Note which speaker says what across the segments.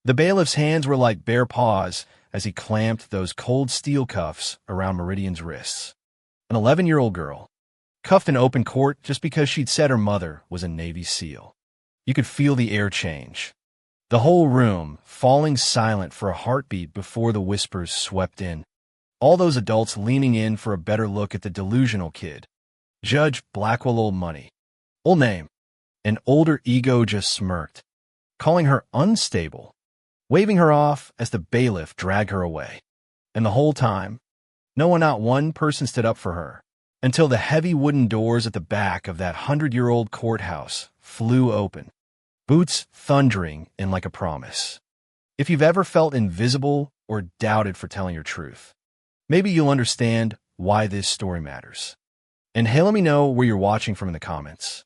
Speaker 1: The bailiff's hands were like bare paws as he clamped those cold steel cuffs around Meridian's wrists. An 11-year-old girl, cuffed in open court just because she'd said her mother was a Navy SEAL. You could feel the air change. The whole room falling silent for a heartbeat before the whispers swept in. All those adults leaning in for a better look at the delusional kid. Judge Blackwell Old Money. Old name. An older ego just smirked, calling her unstable, waving her off as the bailiff dragged her away. And the whole time, not one person stood up for her, until the heavy wooden doors at the back of that 100-year-old courthouse flew open, boots thundering in like a promise. If you've ever felt invisible or doubted for telling your truth, maybe you'll understand why this story matters. And hey, let me know where you're watching from in the comments,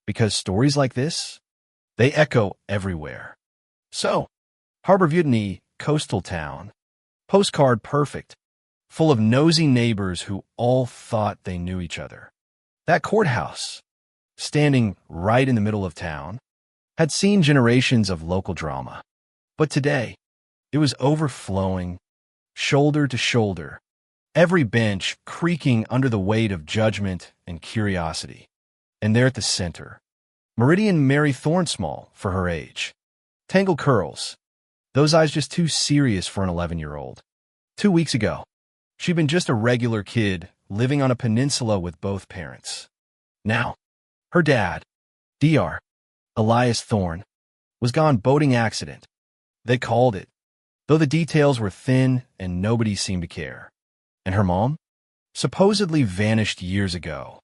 Speaker 1: because stories like this, they echo everywhere. So, Harbor Mutiny, coastal town, postcard perfect, full of nosy neighbors who all thought they knew each other. That courthouse, standing right in the middle of town, had seen generations of local drama. But today, it was overflowing, shoulder to shoulder, every bench creaking under the weight of judgment and curiosity. And there at the center, Meridian Mary Thornsmall for her age. Tangled curls, those eyes just too serious for an 11-year-old. 2 weeks ago, she'd been just a regular kid living on a peninsula with both parents. Now, her dad, Dr. Elias Thorne, was gone boating accident. They called it, though the details were thin and nobody seemed to care. And her mom? Supposedly vanished years ago,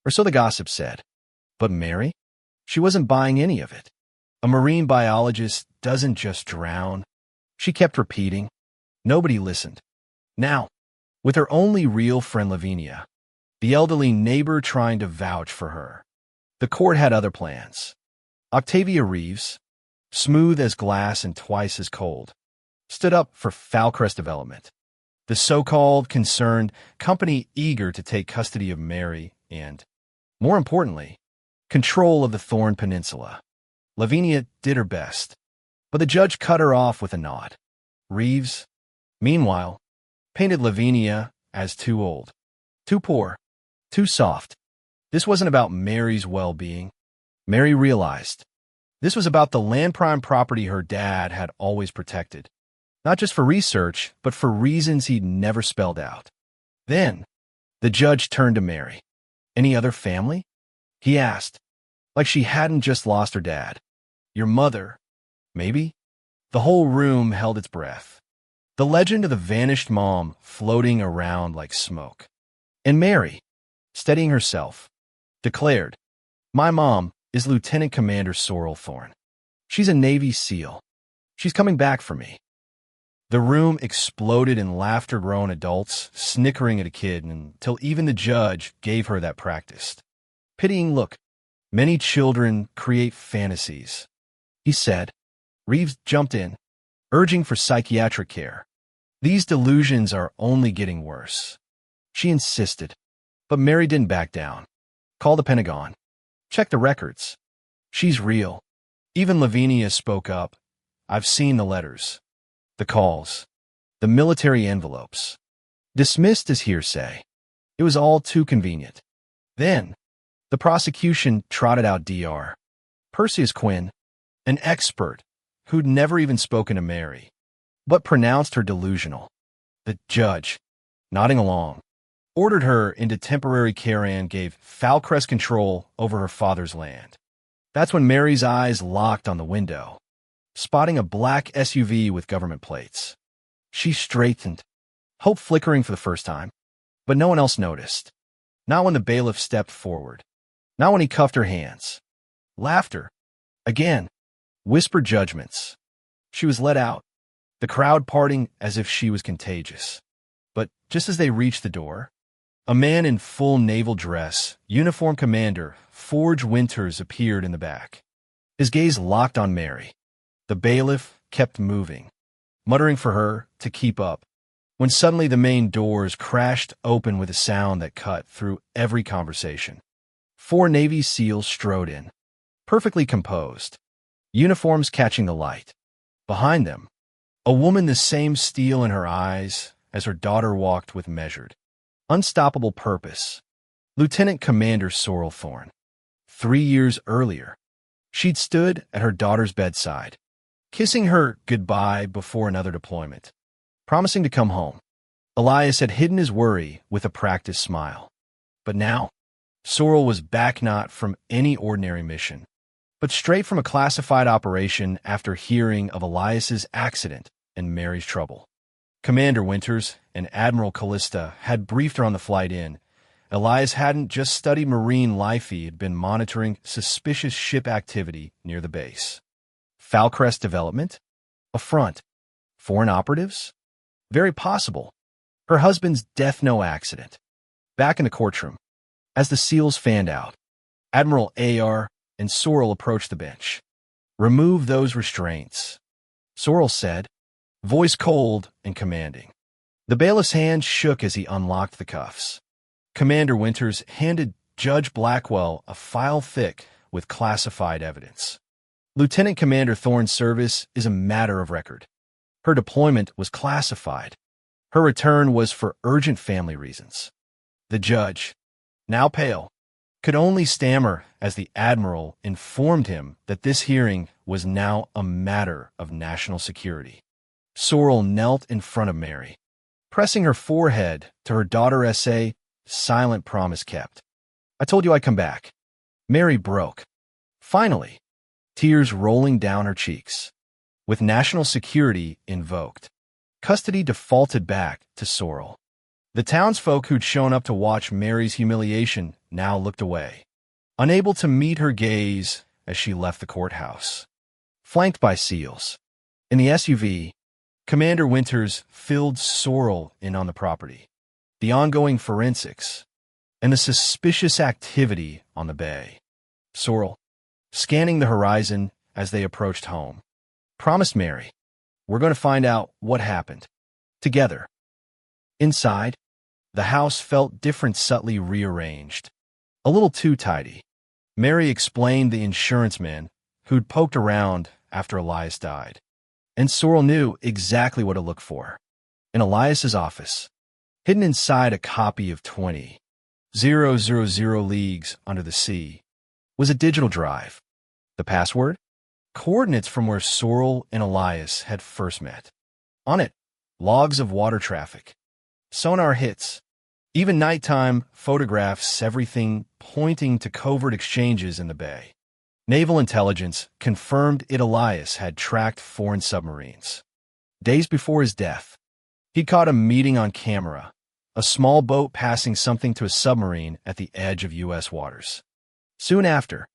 Speaker 1: or so the gossip said. But Mary? She wasn't buying any of it. A marine biologist doesn't just drown. She kept repeating. Nobody listened. Now, with her only real friend Lavinia, the elderly neighbor trying to vouch for her, the court had other plans. Octavia Reeves, smooth as glass and twice as cold, stood up for Falcrest Development, the so-called concerned company eager to take custody of Mary and, more importantly, control of the Thorne Peninsula. Lavinia did her best, but the judge cut her off with a nod. Reeves, meanwhile, painted Lavinia as too old, too poor, too soft. This wasn't about Mary's well-being. Mary realized this was about the land prime property her dad had always protected, not just for research, but for reasons he'd never spelled out. Then, the judge turned to Mary. Any other family? He asked, like she hadn't just lost her dad. Your mother, maybe? The whole room held its breath. The legend of the vanished mom floating around like smoke. And Mary, steadying herself, declared, My mom is Lieutenant Commander Sorrel Thorne. She's a Navy SEAL. She's coming back for me. The room exploded in laughter-grown adults, snickering at a kid until even the judge gave her that practiced. Pitying look. Many children create fantasies, he said. Reeves jumped in, urging for psychiatric care. These delusions are only getting worse. She insisted, but Mary didn't back down. Call the Pentagon. Check the records. She's real. Even Lavinia spoke up. I've seen the letters, the calls, the military envelopes. Dismissed as hearsay. It was all too convenient. Then, the prosecution trotted out Dr. Perseus Quinn, an expert who'd never even spoken to Mary, but pronounced her delusional. The judge, nodding along, ordered her into temporary care and gave Falcrest control over her father's land. That's when Mary's eyes locked on the window, spotting a black SUV with government plates. She straightened, hope flickering for the first time, but no one else noticed. Not when the bailiff stepped forward. Not when he cuffed her hands. Laughter. Again. Whispered judgments. She was let out, the crowd parting as if she was contagious. But just as they reached the door, a man in full naval dress, uniformed commander, Forge Winters appeared in the back. His gaze locked on Mary. The bailiff kept moving, muttering for her to keep up, when suddenly the main doors crashed open with a sound that cut through every conversation. 4 Navy SEALs strode in, perfectly composed, uniforms catching the light. Behind them, a woman the same steel in her eyes as her daughter walked with measured, unstoppable purpose. Lieutenant Commander Sorrel Thorne. 3 years earlier, she'd stood at her daughter's bedside, kissing her goodbye before another deployment, promising to come home. Elias had hidden his worry with a practiced smile. But now, Sorrel was back not from any ordinary mission, but straight from a classified operation after hearing of Elias's accident and Mary's trouble. Commander Winters and Admiral Callista had briefed her on the flight in. Elias hadn't just studied marine life, he had been monitoring suspicious ship activity near the base. Falcrest development? A front? Foreign operatives? Very possible. Her husband's death no accident. Back in the courtroom, as the SEALs fanned out, Admiral AR and Sorrel approached the bench. "Remove those restraints," Sorrel said, voice cold and commanding. The bailiff's hand shook as he unlocked the cuffs. Commander Winters handed Judge Blackwell a file thick with classified evidence. Lieutenant Commander Thorne's service is a matter of record. Her deployment was classified. Her return was for urgent family reasons. The judge, now pale, could only stammer as the Admiral informed him that this hearing was now a matter of national security. Sorrel knelt in front of Mary, pressing her forehead to her daughter essay, silent promise kept. "I told you I'd come back." Mary broke. Finally, tears rolling down her cheeks. With national security invoked, custody defaulted back to Sorrel. The townsfolk who'd shown up to watch Mary's humiliation now looked away, unable to meet her gaze as she left the courthouse. Flanked by SEALs, in the SUV, Commander Winters filled Sorrel in on the property, the ongoing forensics, and the suspicious activity on the bay. Sorrel, scanning the horizon as they approached home, promised Mary, "We're going to find out what happened. Together." Inside, the house felt different, subtly rearranged. A little too tidy. Mary explained the insurance man who'd poked around after Elias died. And Sorrel knew exactly what to look for. In Elias's office, hidden inside a copy of 20,000 Leagues Under the Sea, was a digital drive. The password? Coordinates from where Sorrel and Elias had first met. On it, logs of water traffic, sonar hits, even nighttime photographs, everything pointing to covert exchanges in the bay. Naval intelligence confirmed Elias had tracked foreign submarines. Days before his death, he caught a meeting on camera, a small boat passing something to a submarine at the edge of U.S. waters. Soon after,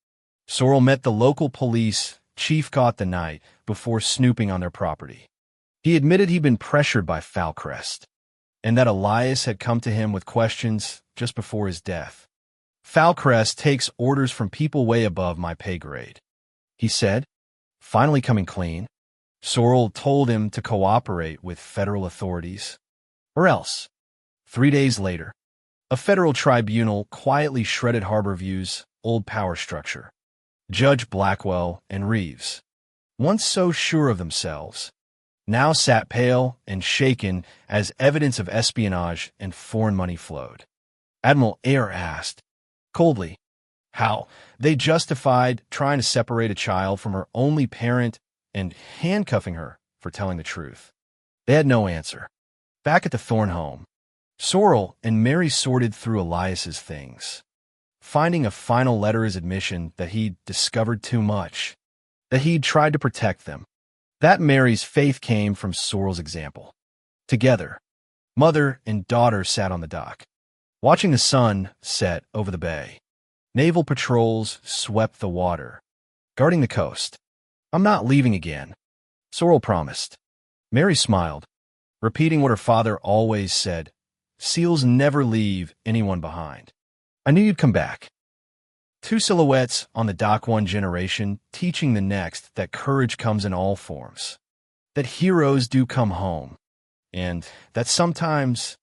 Speaker 1: Sorrel met the local police chief caught the night before snooping on their property. He admitted he'd been pressured by Falcrest, and that Elias had come to him with questions just before his death. "Falcrest takes orders from people way above my pay grade," he said, finally coming clean. Sorrel told him to cooperate with federal authorities, or else. 3 days later, a federal tribunal quietly shredded Harborview's old power structure. Judge Blackwell and Reeves, once so sure of themselves, now sat pale and shaken as evidence of espionage and foreign money flowed. Admiral Ayer asked, coldly, how they justified trying to separate a child from her only parent and handcuffing her for telling the truth. They had no answer. Back at the Thorne home, Sorrel and Mary sorted through Elias's things, finding a final letter as admission that he'd discovered too much, that he'd tried to protect them. That Mary's faith came from Sorrel's example. Together, mother and daughter sat on the dock, watching the sun set over the bay. Naval patrols swept the water, guarding the coast. "I'm not leaving again," Sorrel promised. Mary smiled, repeating what her father always said, "SEALs never leave anyone behind. I knew you'd come back." Two silhouettes on the dock, one generation teaching the next that courage comes in all forms, that heroes do come home, and that sometimes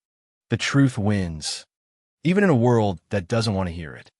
Speaker 1: the truth wins, even in a world that doesn't want to hear it.